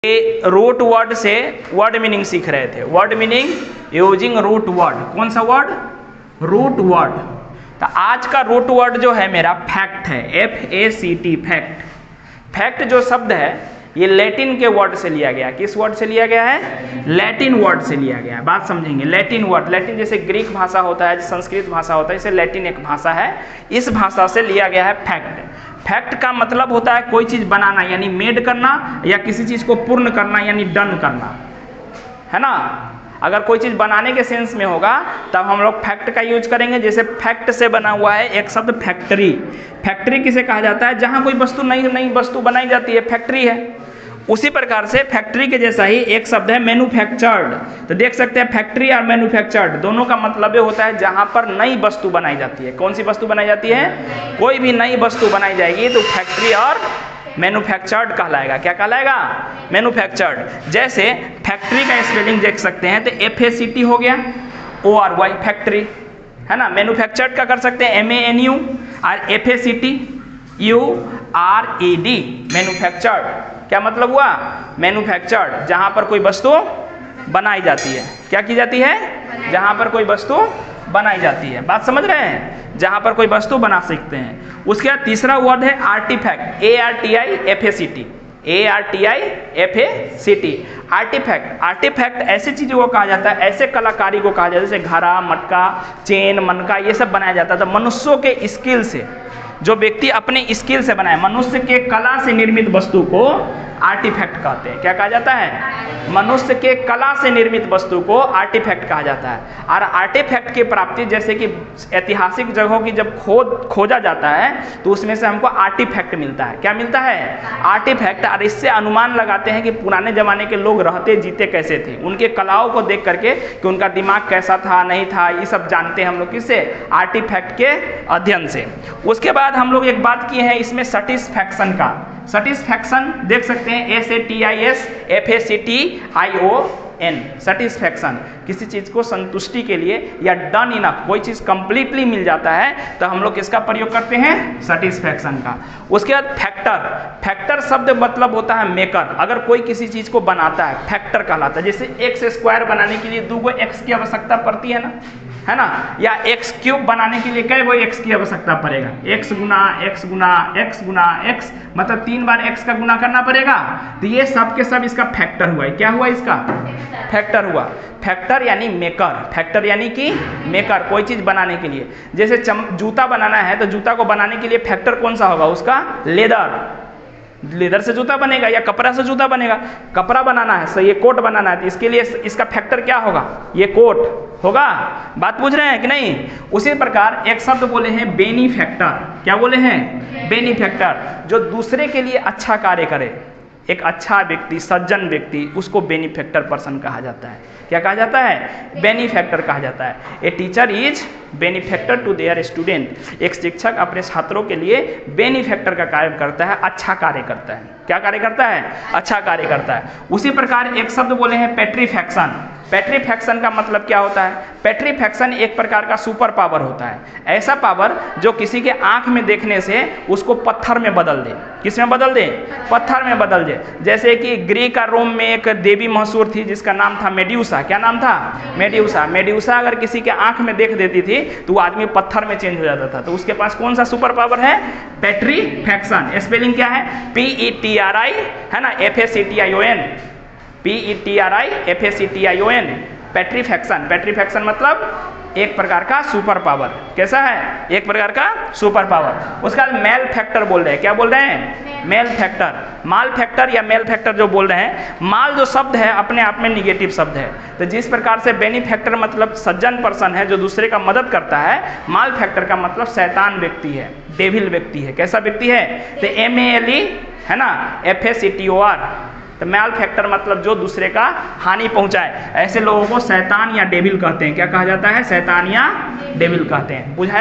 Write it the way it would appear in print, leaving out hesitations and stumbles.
Root word से word meaning सीख रहे थे। Word meaning using root word. कौन सा वर्ड? Root word. तो आज का रूट वर्ड जो है मेरा फैक्ट है, FACT, फैक्ट। फैक्ट जो शब्द है ये लैटिन के वर्ड से लिया गया। किस वर्ड से लिया गया है? लैटिन वर्ड से लिया गया है। बात समझेंगे। लैटिन वर्ड, लैटिन जैसे ग्रीक भाषा होता है, संस्कृत भाषा होता है, इसे लैटिन एक भाषा है, इस भाषा से लिया गया है फैक्ट। फैक्ट का मतलब होता है कोई चीज बनाना यानी मेड करना, या किसी चीज को पूर्ण करना यानी डन करना, है ना। अगर कोई चीज बनाने के सेंस में होगा तब हम लोग फैक्ट का यूज करेंगे। जैसे फैक्ट से बना हुआ है एक शब्द फैक्ट्री। फैक्ट्री किसे कहा जाता है? जहां कोई वस्तु नई वस्तु बनाई जाती है, फैक्ट्री है। उसी प्रकार से फैक्ट्री के जैसा ही एक शब्द है मैन्युफैक्चर्ड। तो देख सकते हैं फैक्ट्री और मैन्युफैक्चर्ड दोनों का मतलब ये होता है जहां पर नई वस्तु बनाई जाती है। कौन सी वस्तु बनाई जाती है? कोई भी नई वस्तु बनाई जाएगी तो फैक्ट्री और मैन्युफैक्चर्ड कहलाएगा। क्या कहलाएगा? मैन्युफैक्चर्ड। जैसे फैक्ट्री का स्पेलिंग देख सकते हैं तो FACT हो गया, ORY फैक्ट्री, है ना। मैन्युफैक्चर्ड का कर सकते हैं MANU और FACT URED मैन्युफैक्चर्ड। क्या मतलब हुआ? मैन्युफैक्चर्ड, जहां पर कोई वस्तु बनाई जाती है। क्या की जाती है? जहां पर कोई वस्तु बनाई जाती है। बात समझ रहे हैं? जहां पर कोई वस्तु बना सकते हैं। उसके बाद तीसरा वर्ड है artefact, ARTIFACT, ARTIFACT, artefact. Artefact ऐसी चीजों को कहा जाता है, ऐसे कलाकारी को कहा जाता है जैसे घड़ा, मटका, चेन, मनका, ये सब बनाया जाता है। तो मनुष्यों के स्किल से, जो व्यक्ति अपने स्किल से बनाए, मनुष्य के कला से निर्मित वस्तु को आर्टिफैक्ट कहते हैं। क्या कहा जाता है? मनुष्य के कला से निर्मित वस्तु को आर्टिफैक्ट कहा जाता है। और आर्टिफैक्ट की प्राप्ति जैसे कि ऐतिहासिक जगहों की जब खोजा जाता है तो उसमें से हमको आर्टिफैक्ट मिलता है। क्या मिलता है? आर्टिफैक्ट। और इससे अनुमान लगाते हैं कि पुराने जमाने के लोग रहते जीते कैसे थे, उनके कलाओं को देख करके कि उनका दिमाग कैसा था, नहीं था, ये सब जानते हैं हम लोग किससे? आर्टिफैक्ट के अध्ययन से। उसके बाद हम लोग एक बात किए हैं इसमें सटिस्फैक्शन का। सटिस्फैक्शन देख सकते हैं SATISFACTION, सटिस्फैक्शन। किसी चीज को संतुष्टि के लिए या डन इनफ, कोई चीज कंप्लीटली मिल जाता है तो हम लोग किसका प्रयोग करते हैं? सटिस्फैक्शन का। उसके बाद फैक्टर। फैक्टर शब्द मतलब होता है मेकर। अगर कोई किसी चीज को बनाता है फैक्टर कहलाता है। जैसे x² बनाने के लिए 2 x की आवश्यकता पड़ती है ना, है ना। या x³ बनाने के लिए कै गो x की आवश्यकता पड़ेगा? x गुना x गुना x गुना x, मतलब 3 बार x का गुना करना पड़ेगा। तो ये सब के सब इसका फैक्टर हुआ है। क्या हुआ इसका? फैक्टर हुआ। फैक्टर यानी मेकर। फैक्टर यानी कि मेकर, कोई चीज बनाने के लिए। जैसे जूता बनाना है तो जूता को बनाने के लिए फैक्टर कौन सा होगा? उसका लेदर। लेदर से जूता बनेगा या कपड़ा से जूता बनेगा? कपड़ा बनाना है, सही, ये कोट बनाना है, इसके लिए इसका फैक्टर क्या होगा? ये कोट होगा। बात पूछ रहे हैं कि नहीं? उसी प्रकार एक शब्द बोले हैं बेनीफैक्टर। क्या बोले हैं? बेनीफैक्टर, जो दूसरे के लिए अच्छा कार्य करे। एक अच्छा व्यक्ति, सज्जन व्यक्ति, उसको बेनीफैक्टर पर्सन कहा जाता है। क्या कहा जाता है? बेनीफैक्टर कहा जाता है। A teacher is benefactor to their student. एक शिक्षक अपने छात्रों के लिए बेनीफैक्टर का कार्य करता है, अच्छा कार्य करता है। क्या कार्य करता है? अच्छा कार्य करता है। उसी प्रकार एक शब्द बोले हैं पेट्रीफैक्शन। पेट्रीफैक्शन का मतलब क्या होता है? पेट्रीफैक्शन एक प्रकार का सुपर पावर होता है। ऐसा पावर जो किसी के आंख में देखने से उसको पत्थर में बदल दे। किस में बदल दे? पत्थर में बदल दे। जैसे कि ग्रीक का रोम में एक देवी मशहूर थी जिसका नाम था मेड्यूसा। क्या नाम था? मेड्यूसा। मेड्यूसा अगर किसी के आंख में देख देती थी तो वो आदमी पत्थर में चेंज हो जाता था। तो उसके पास कौन सा सुपर पावर है? पेट्रीफैक्शन। स्पेलिंग क्या है? PETRI, है ना, FACTION, PETRIFACTION, पेट्रीफैक्शन। पेट्रीफैक्शन मतलब एक प्रकार का सुपर पावर। कैसा है? एक प्रकार का सुपर पावर। उसका मेल फैक्टर बोल रहे हैं। क्या बोल रहे हैं? Malefactor. माल फैक्टर या मेल फैक्टर जो बोल रहे हैं, माल जो शब्द है अपने आप में निगेटिव शब्द है। तो जिस प्रकार से बेनीफैक्टर मतलब सज्जन पर्सन है जो दूसरे का मदद करता है, माल फैक्टर का मतलब शैतान व्यक्ति है, डेविल व्यक्ति है। कैसा व्यक्ति है? तो MALE, है ना, FACTOR। तो मैल फैक्टर मतलब जो दूसरे का हानि पहुंचाए, ऐसे लोगों को शैतान या डेविल कहते हैं। क्या कहा जाता है? शैतान या डेविल कहते हैं। बुझाया?